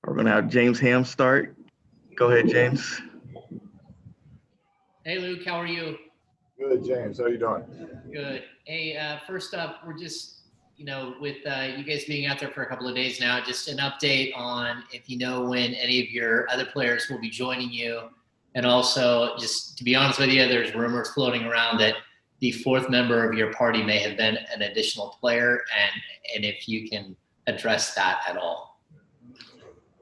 We're going to have James Ham start. Go ahead, James. Hey, Luke, how are you? Good, James. How you doing? Good. Hey, first up, we're just, with you guys being out there for a couple of days now, just an update on if you know when any of your other players will be joining you. And also, just to be honest with you, there's rumors floating around that the fourth member of your party may have been an additional player, and if you can address that at all.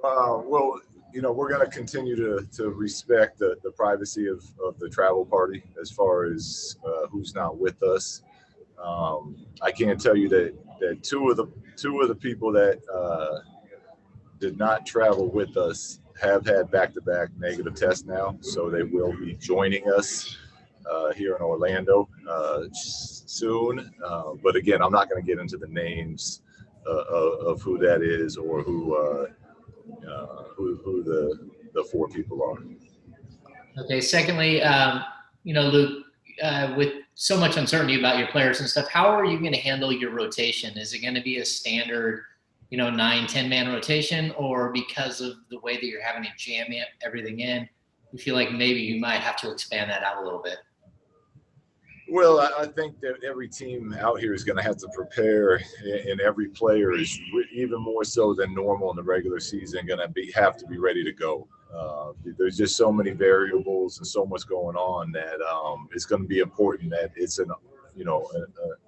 Well, we're going to continue to respect the privacy of the travel party as far as who's not with us. I can tell you that two of the people that did not travel with us have had back-to-back negative tests now, so they will be joining us here in Orlando soon. But again, I'm not going to get into the names of who that is or who the four people are. Okay. Secondly, Luke, with so much uncertainty about your players and stuff, how are you going to handle your rotation? Is it going to be a standard, 9-10 man rotation, or because of the way that you're having to jam everything in, you feel like maybe you might have to expand that out a little bit? Well, I think that every team out here is going to have to prepare, and every player is even more so than normal in the regular season going to have to be ready to go. There's just so many variables and so much going on that it's going to be important that it's an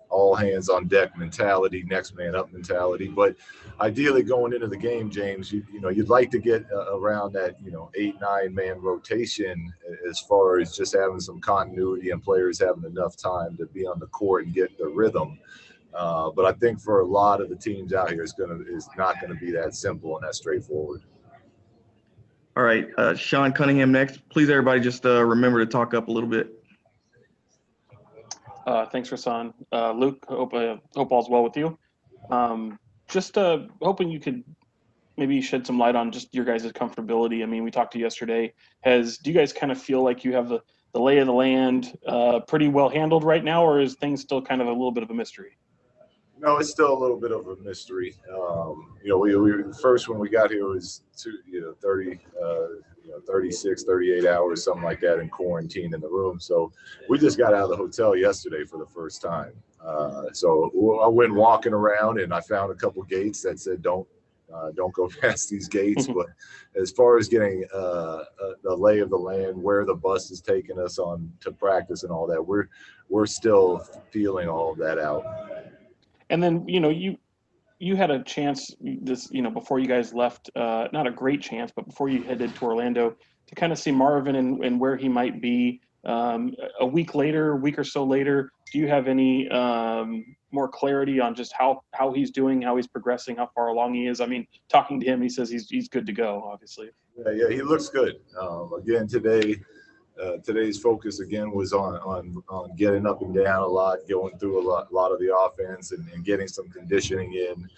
all hands on deck mentality, next man up mentality. But ideally, going into the game, James, you'd like to get around that 8-9 man rotation as far as just having some continuity and players having enough time to be on the court and get the rhythm. But I think for a lot of the teams out here, it's not going to be that simple and that straightforward. All right, Sean Cunningham next. Please, everybody, just remember to talk up a little bit. Thanks, Rasan. Luke, hope all's well with you. Just hoping you could maybe shed some light on just your guys' comfortability. I mean, we talked to you yesterday. Do you guys kind of feel like you have the lay of the land pretty well handled right now, or is things still kind of a little bit of a mystery? No, it's still a little bit of a mystery. We first when we got here was 36, 38 hours, something like that, in quarantine in the room. So we just got out of the hotel yesterday for the first time. So I went walking around and I found a couple gates that said don't go past these gates. But as far as getting the lay of the land, where the bus is taking us on to practice and all that, we're still feeling all of that out. And then, you had a chance before you guys left, not a great chance, but before you headed to Orlando to kind of see Marvin and where he might be a week or so later. Do you have any more clarity on just how he's doing, how he's progressing, how far along he is? I mean, talking to him, he says he's good to go, obviously. Yeah, he looks good. Again, today's focus again was on getting up and down a lot, going through a lot of the offense and getting some conditioning in.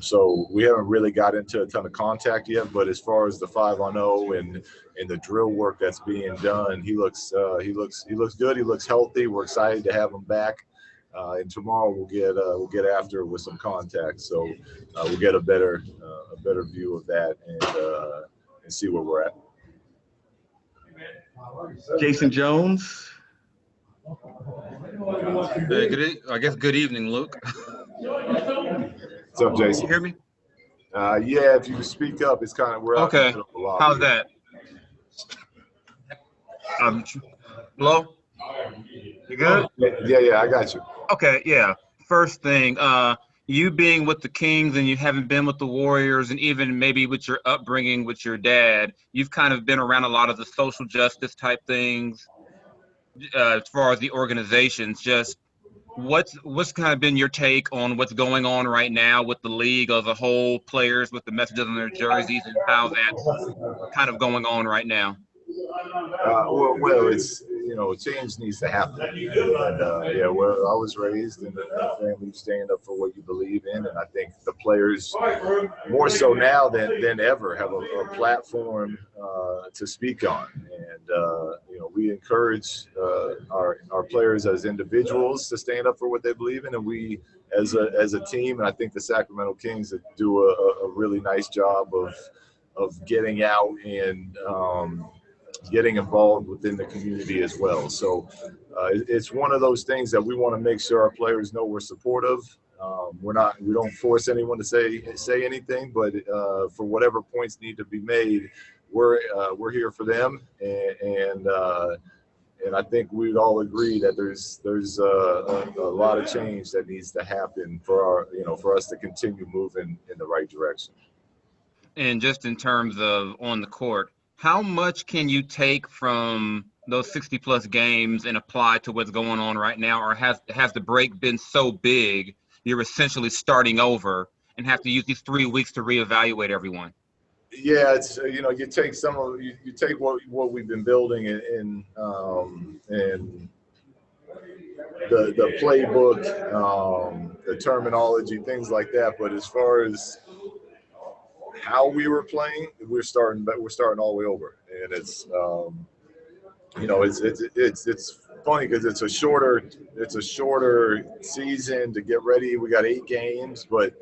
So we haven't really got into a ton of contact yet, but as far as the 5-on-0 and the drill work that's being done, he looks good. He looks healthy. We're excited to have him back. And tomorrow we'll get after it with some contact. So we'll get a better view of that and see where we're at. Jason Jones. Good evening, Luke. What's up, Jason? You hear me? Yeah, if you speak up, it's kind of we're okay. Out in the lobby. How's that? Hello? You good? Yeah, I got you. Okay, yeah. First thing, you being with the Kings and you haven't been with the Warriors, and even maybe with your upbringing with your dad, you've kind of been around a lot of the social justice type things as far as the organizations. Just what's kind of been your take on what's going on right now with the league as a whole, players with the messages on their jerseys, and how that's kind of going on right now? Well, it's change needs to happen. And I was raised in a family you stand up for what you believe in, and I think the players more so now than ever have a platform to speak on. And we encourage our players as individuals to stand up for what they believe in, and we as a team, and I think the Sacramento Kings do a really nice job of getting out and getting involved within the community as well. So it's one of those things that we want to make sure our players know we're supportive. We don't force anyone to say anything, but for whatever points need to be made, we're here for them, and I think we'd all agree that there's a lot of change that needs to happen for us to continue moving in the right direction. And just in terms of on the court, how much can you take from those 60-plus games and apply to what's going on right now, or has the break been so big you're essentially starting over and have to use these 3 weeks to reevaluate everyone? Yeah, it's you take some of you take what we've been building and the playbook, the terminology, things like that. But as far as how we were playing, we're starting all the way over, and it's it's funny because it's a shorter season to get ready. We got 8 games, but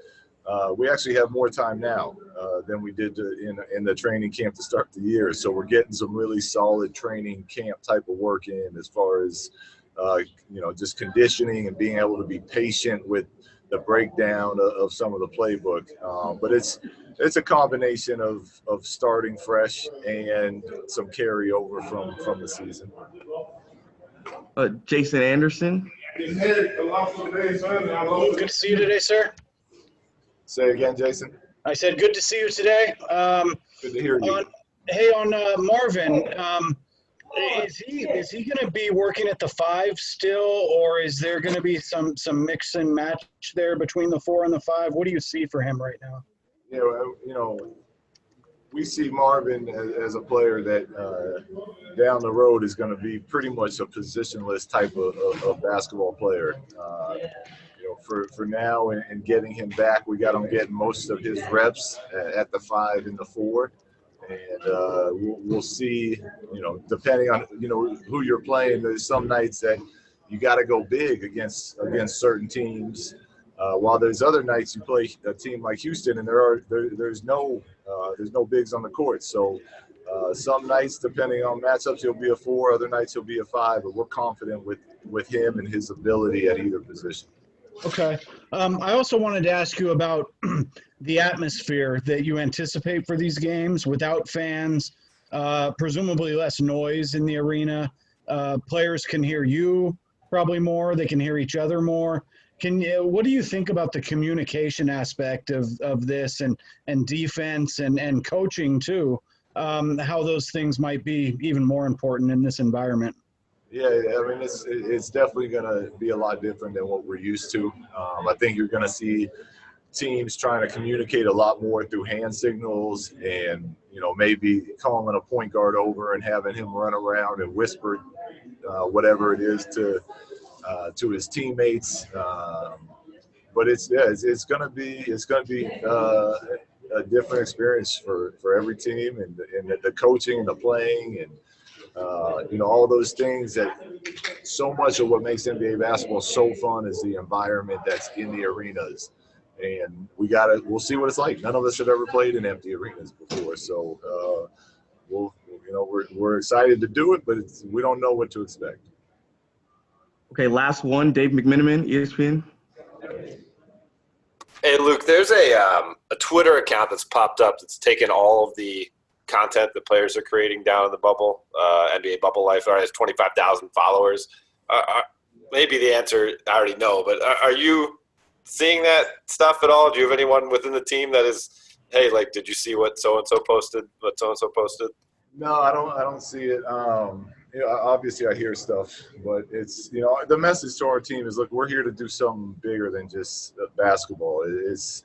we actually have more time now than we did in the training camp to start the year. So we're getting some really solid training camp type of work in as far as just conditioning and being able to be patient with the breakdown of some of the playbook. But it's a combination of starting fresh and some carryover from the season. Jason Anderson. Good to see you today, sir. Say again, Jason. I said good to see you today. Good to hear you. On Marvin, is he going to be working at the 5 still, or is there going to be some mix and match there between the 4 and the 5? What do you see for him right now? We see Marvin as a player that down the road is going to be pretty much a positionless type of basketball player. For now and getting him back, we got him getting most of his reps at the 5 and the 4. And we'll see, depending on, who you're playing, there's some nights that you got to go big against certain teams. While there's other nights you play a team like Houston and there's no bigs on the court. So some nights, depending on matchups, he'll be a 4. Other nights he'll be a 5. But we're confident with him and his ability at either position. Okay. I also wanted to ask you about the atmosphere that you anticipate for these games without fans, presumably less noise in the arena. Players can hear you probably more. They can hear each other more. What do you think about the communication aspect of this and defense and coaching too? How those things might be even more important in this environment? Yeah, I mean, it's definitely going to be a lot different than what we're used to. I think you're going to see teams trying to communicate a lot more through hand signals and, maybe calling a point guard over and having him run around and whisper whatever it is to his teammates. But it's going to be a different experience for every team and the coaching and the playing and all those things. That so much of what makes NBA basketball so fun is the environment that's in the arenas, and we'll see what it's like. None of us have ever played in empty arenas before, so we're excited to do it, but we don't know what to expect. Okay, last one, Dave McMenamin, ESPN. Hey, Luke, there's a Twitter account that's popped up that's taken all of the content that players are creating down in the bubble, NBA Bubble Life. It has 25,000 followers. Maybe the answer I already know, but are you seeing that stuff at all? Do you have anyone within the team that is, hey, like, did you see what so-and-so posted, what so-and-so posted? No, I don't see it. Obviously I hear stuff, but it's, the message to our team is, look, we're here to do something bigger than just basketball. It's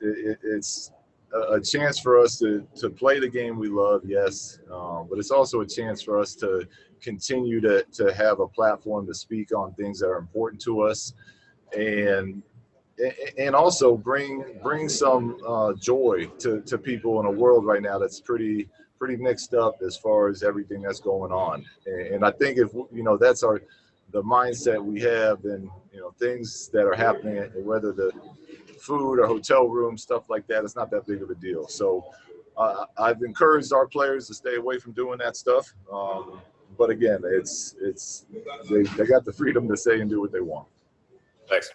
a chance for us to play the game we love, yes, but it's also a chance for us to continue to have a platform to speak on things that are important to us, and also bring some joy to people in a world right now that's pretty pretty mixed up as far as everything that's going on. And I think if, that's the mindset we have, and, things that are happening, whether the food or hotel room, stuff like that, it's not that big of a deal. So I've encouraged our players to stay away from doing that stuff. But again, they got the freedom to say and do what they want. Thanks.